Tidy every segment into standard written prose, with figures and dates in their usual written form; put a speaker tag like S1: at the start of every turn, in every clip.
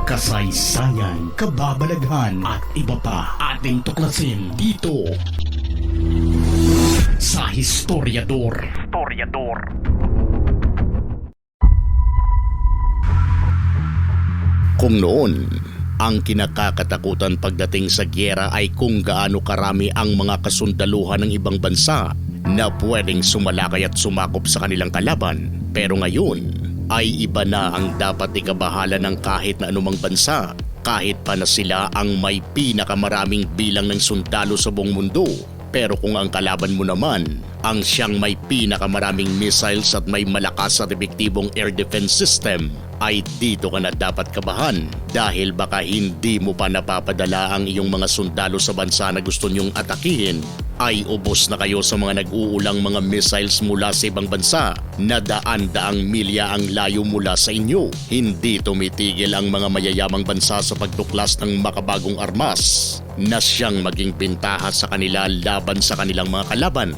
S1: kasaysayan, kababalaghan at iba pa ating tuklasin dito sa Historiador.
S2: Kung noon, ang kinakakatakutan pagdating sa gyera ay kung gaano karami ang mga kasundaluhan ng ibang bansa na pwedeng sumalakay at sumakop sa kanilang kalaban. Pero ngayon ay iba na ang dapat ikabahala ng kahit na anumang bansa, kahit pa na sila ang may pinakamaraming bilang ng sundalo sa buong mundo. Pero kung ang kalaban mo naman ang siyang may pinakamaraming missiles at may malakas at epektibong air defense system, ay dito ka na dapat kabahan dahil baka hindi mo pa napapadala ang iyong mga sundalo sa bansa na gusto niyong atakihin, ay ubos na kayo sa mga nag-uulang mga missiles mula sa ibang bansa na daan-daang milya ang layo mula sa inyo. Hindi tumitigil ang mga mayayamang bansa sa pagtuklas ng makabagong armas na siyang maging bintaha sa kanila laban sa kanilang mga kalaban.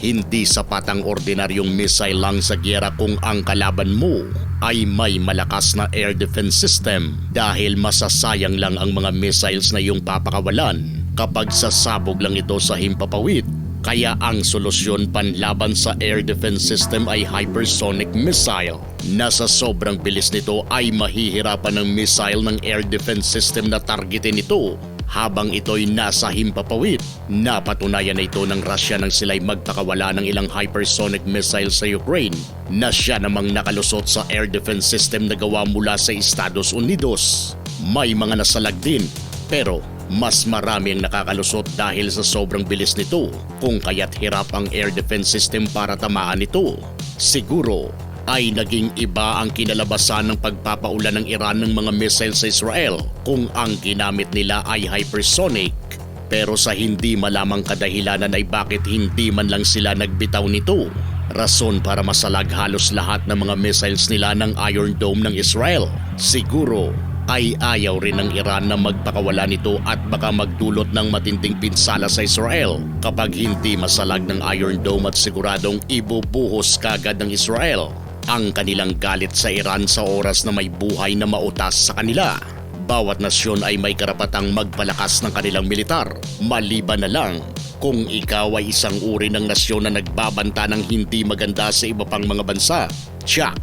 S2: Hindi sapat ang ordinaryong missile lang sa gyera kung ang kalaban mo ay may malakas na air defense system, dahil masasayang lang ang mga missiles na iyong papakawalan kapag sasabog lang ito sa himpapawid. Kaya ang solusyon panlaban sa air defense system ay hypersonic missile, na sa sobrang bilis nito ay mahihirapan ng missile ng air defense system na targetin ito habang ito'y nasa himpapawid. Napatunayan na ito ng Russia nang sila'y magpakawala ng ilang hypersonic missiles sa Ukraine na siya namang nakalusot sa air defense system na gawa mula sa Estados Unidos. May mga nasalag din, pero mas marami ang nakakalusot dahil sa sobrang bilis nito, kung kaya't hirap ang air defense system para tamaan ito. Siguro ay naging iba ang kinalabasan ng pagpapaulan ng Iran ng mga missiles sa Israel kung ang ginamit nila ay hypersonic. Pero sa hindi malamang kadahilanan ay bakit hindi man lang sila nagbitaw nito. Rason para masalag halos lahat ng mga missiles nila ng Iron Dome ng Israel. Siguro ay ayaw rin ng Iran na magpakawala nito at baka magdulot ng matinding pinsala sa Israel kapag hindi masalag ng Iron Dome, at siguradong ibubuhos kagad ng Israel ang kanilang galit sa Iran sa oras na may buhay na mautas sa kanila. Bawat nasyon ay may karapatang magpalakas ng kanilang militar, maliban na lang kung ikaw ay isang uri ng nasyon na nagbabanta ng hindi maganda sa iba pang mga bansa. Tiyak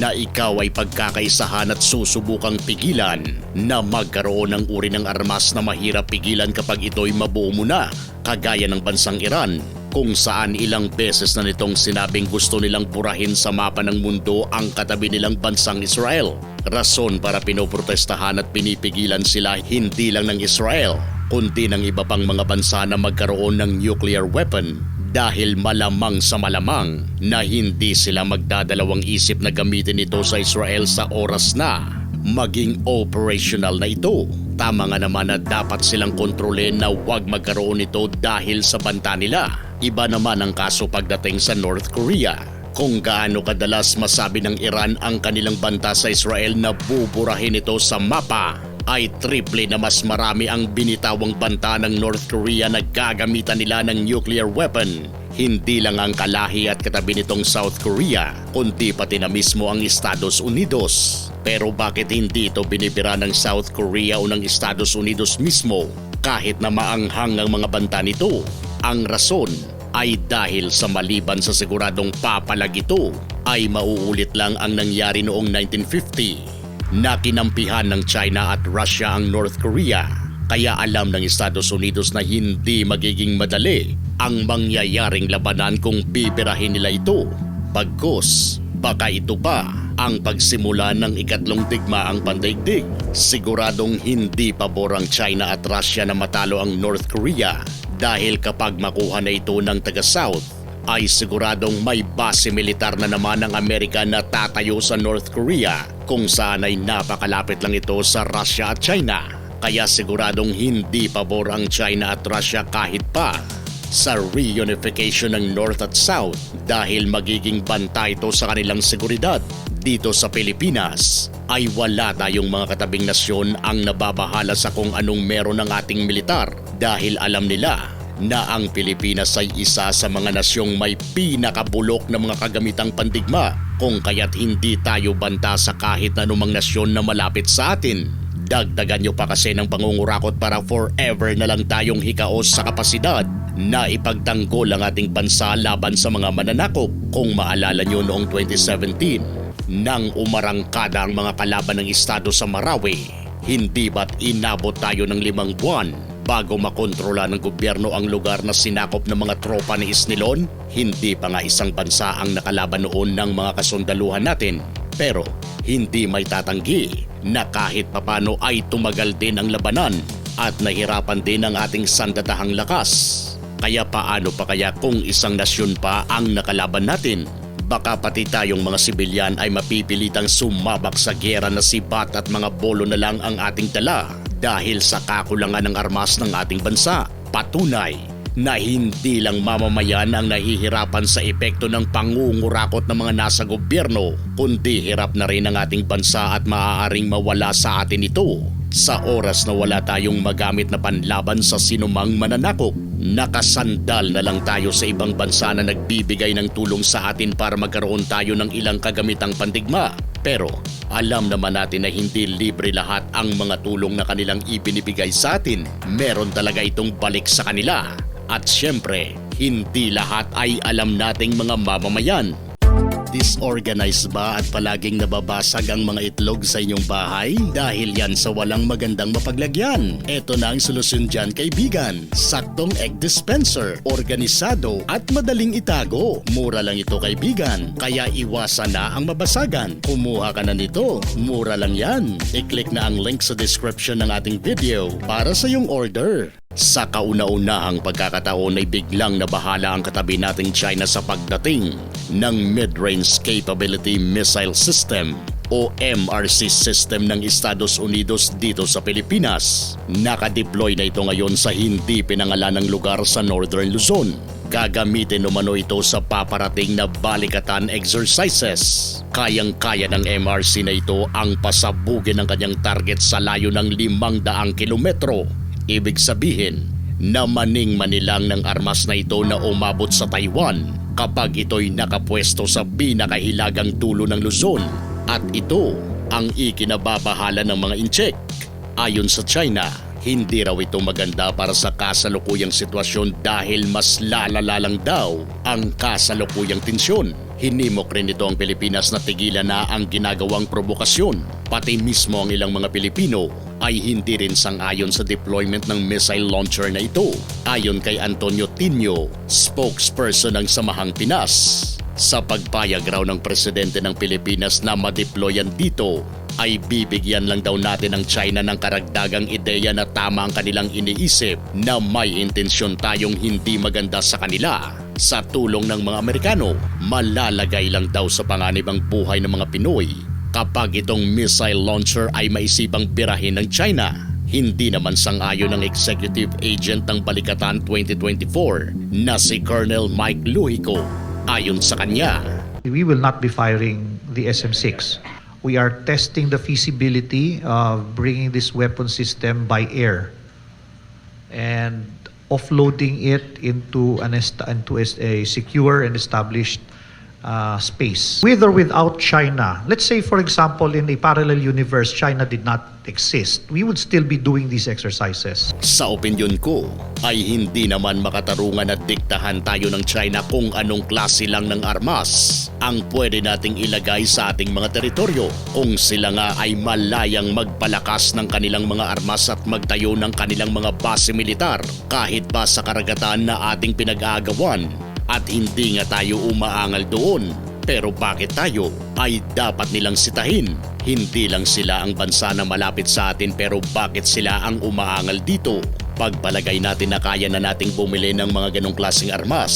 S2: na ikaw ay pagkakaisahan at susubukang pigilan na magkaroon ng uri ng armas na mahirap pigilan kapag ito'y mabuo mo na, kagaya ng bansang Iran, kung saan ilang beses na nitong sinabing gusto nilang burahin sa mapa ng mundo ang katabi nilang bansang Israel. Rason para pinoprotestahan at pinipigilan sila hindi lang ng Israel, kundi ng iba pang mga bansa na magkaroon ng nuclear weapon, dahil malamang sa malamang na hindi sila magdadalawang isip na gamitin ito sa Israel sa oras na maging operational na ito. Tama nga naman na dapat silang kontrolin na huwag magkaroon ito dahil sa banta nila. Iba naman ang kaso pagdating sa North Korea. Kung gaano kadalas masabi ng Iran ang kanilang banta sa Israel na buburahin ito sa mapa, ay triple na mas marami ang binitawang banta ng North Korea na gagamitan nila ng nuclear weapon. Hindi lang ang kalahi at katabi nitong South Korea, kundi pati na mismo ang Estados Unidos. Pero bakit hindi ito binibira ng South Korea o ng Estados Unidos mismo kahit na maanghang ang mga banta nito? Ang rason ay dahil sa maliban sa siguradong papalag ito, ay mauulit lang ang nangyari noong 1950 na kinampihan ng China at Russia ang North Korea. Kaya alam ng Estados Unidos na hindi magiging madali ang mangyayaring labanan kung bibirahin nila ito. Bagkus, baka ito pa ang pagsimula ng ikatlong digmaang pandaigdig. Siguradong hindi pabor ang China at Russia na matalo ang North Korea, dahil kapag makuha na ito ng taga-South, ay siguradong may base militar na naman ng Amerika na tatayo sa North Korea, kung saan ay napakalapit lang ito sa Russia at China. Kaya siguradong hindi pabor ang China at Russia kahit pa sa reunification ng North at South, dahil magiging banta ito sa kanilang seguridad. Dito sa Pilipinas ay wala tayong mga katabing nasyon ang nababahala sa kung anong meron ng ating militar, dahil alam nila na ang Pilipinas ay isa sa mga nasyong may pinakabulok na mga kagamitang pandigma, kung kaya't hindi tayo banta sa kahit anumang nasyon na malapit sa atin. Dagdagan nyo pa kasi ng pangungurakot para forever na lang tayong hikaos sa kapasidad na ipagtanggol ang ating bansa laban sa mga mananakop. Kung maalala nyo noong 2017, nang umarangkada ang mga kalaban ng Estado sa Marawi, hindi ba't inabot tayo ng 5 buwan bago makontrola ng gobyerno ang lugar na sinakop ng mga tropa ni Isnilon? Hindi pa nga isang bansa ang nakalaban noon ng mga kasundaluhan natin. Pero hindi may tatanggi na kahit papano ay tumagal din ang labanan at nahirapan din ang ating sandatahang lakas. Kaya paano pa kaya kung isang nasyon pa ang nakalaban natin? Baka pati tayong mga sibilyan ay mapipilitang sumabak sa giyera na sibat at mga bolo na lang ang ating dala dahil sa kakulangan ng armas ng ating bansa. Patunay na hindi lang mamamayan ang nahihirapan sa epekto ng pangungurakot ng mga nasa gobyerno, kundi hirap na rin ang ating bansa at maaaring mawala sa atin ito sa oras na wala tayong magamit na panlaban sa sinumang mananakop. Nakasandal na lang tayo sa ibang bansa na nagbibigay ng tulong sa atin para magkaroon tayo ng ilang kagamitang pandigma. Pero alam naman natin na hindi libre lahat ang mga tulong na kanilang ibinibigay sa atin. Meron talaga itong balik sa kanila. At syempre, hindi lahat ay alam nating mga mamamayan. Disorganized ba at palaging nababasag ang mga itlog sa inyong bahay? Dahil yan sa walang magandang mapaglagyan. Ito na ang solusyon dyan, kaibigan. Saktong egg dispenser, organisado at madaling itago. Mura lang ito, kaibigan. Kaya iwasan na ang mabasagan. Kumuha ka na nito. Mura lang yan. I-click na ang link sa description ng ating video para sa iyong order. Sa kauna-unahang pagkakataon ay biglang nabahala ang katabi nating China sa pagdating ng Mid-Range Capability Missile System o MRC system ng Estados Unidos dito sa Pilipinas. Nakadeploy na ito ngayon sa hindi pinangalanang lugar sa Northern Luzon. Gagamitin umano ito sa paparating na balikatan exercises. Kayang-kaya ng MRC na ito ang pasabugin ng kanyang target sa layo ng 500 kilometro. Ibig sabihin na maning-manilang ng armas na ito na umabot sa Taiwan kapag ito'y nakapwesto sa pinakahilagang dulo ng Luzon. At ito ang ikinababahala ng mga incheck. Ayon sa China, hindi raw ito maganda para sa kasalukuyang sitwasyon dahil mas lalala lang daw ang kasalukuyang tensyon. Hinimok rin ito ang Pilipinas na tigilan na ang ginagawang provokasyon. Pati mismo ang ilang mga Pilipino ay hindi rin sang-ayon sa deployment ng missile launcher na ito. Ayon kay Antonio Tinio, spokesperson ng Samahang Pinas, sa pagpayag raw ng presidente ng Pilipinas na madeployan dito, ay bibigyan lang daw natin ang China ng karagdagang ideya na tama ang kanilang iniisip na may intensyon tayong hindi maganda sa kanila. Sa tulong ng mga Amerikano, malalagay lang daw sa panganib ang buhay ng mga Pinoy kapag itong missile launcher ay maisibang birahin ng China. Hindi naman sang-ayon ng Executive Agent ng Balikatan 2024 na si Colonel Mike Luhico. Ayon sa kanya,
S3: we will not be firing the SM-6. We are testing the feasibility of bringing this weapon system by air and offloading it into a secure and established space. With or without China, let's say for example in a parallel universe, China did not exist, we would still be doing these exercises.
S2: Sa opinyon ko, ay hindi naman makatarungan at diktahan tayo ng China kung anong klase lang ng armas ang pwede nating ilagay sa ating mga teritoryo. Kung sila nga ay malayang magpalakas ng kanilang mga armas at magtayo ng kanilang mga base militar kahit pa sa karagatan na ating pinag-aagawan, at hindi nga tayo umaangal doon. Pero bakit tayo ay dapat nilang sitahin? Hindi lang sila ang bansa na malapit sa atin, pero bakit sila ang umaangal dito? Pagpalagay natin na kaya na nating bumili ng mga ganong klaseng armas,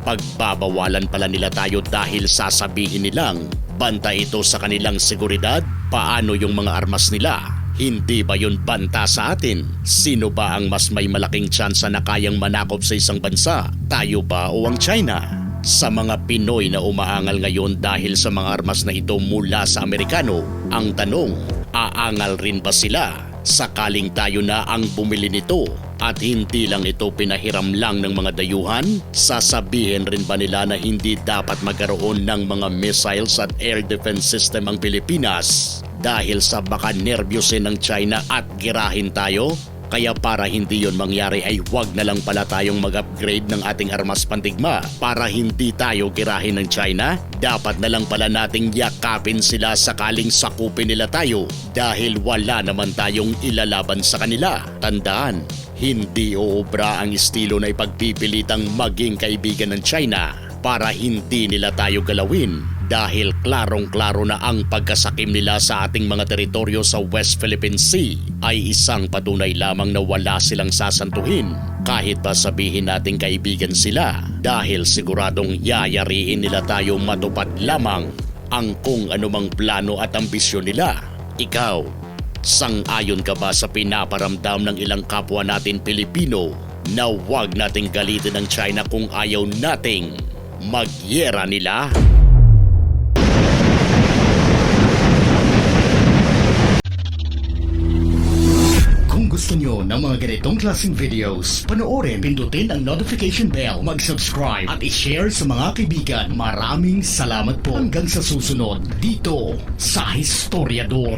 S2: pagbabawalan pala nila tayo dahil sasabihin nilang banta ito sa kanilang seguridad. Paano yung mga armas nila? Hindi ba yun banta sa atin? Sino ba ang mas may malaking tsansa na kayang manakop sa isang bansa? Tayo ba o ang China? Sa mga Pinoy na umaangal ngayon dahil sa mga armas na ito mula sa Amerikano, ang tanong, aangal rin ba sila Sakaling tayo na ang bumili nito at hindi lang ito pinahiram lang ng mga dayuhan, sasabihin rin ba nila na hindi dapat magkaroon ng mga missiles at air defense system ang Pilipinas dahil sa baka nervyosin ng China at girahin tayo? Kaya para hindi yon mangyari ay wag na lang pala tayong mag-upgrade ng ating armas pandigma para hindi tayo girahin ng China. Dapat na lang pala nating yakapin sila sakaling sakupin nila tayo dahil wala naman tayong ilalaban sa kanila. Tandaan, hindi uubra ang estilo na ipagpipilitang maging kaibigan ng China para hindi nila tayo galawin. Dahil klarong-klaro na ang pagkasakim nila sa ating mga teritoryo sa West Philippine Sea ay isang patunay lamang na wala silang sasantuhin kahit pa sabihin nating kaibigan sila dahil siguradong yayariin nila tayo matupad lamang ang kung anumang plano at ambisyon nila. Ikaw, sang-ayon ka ba sa pinaparamdam ng ilang kapwa natin Pilipino na wag nating galitin ng China kung ayaw nating magyera nila?
S1: Kung gusto nyo ng mga ganitong klaseng videos, panoorin, pindutin ang notification bell, mag-subscribe at i-share sa mga kaibigan. Maraming salamat po hanggang sa susunod dito sa Historiador.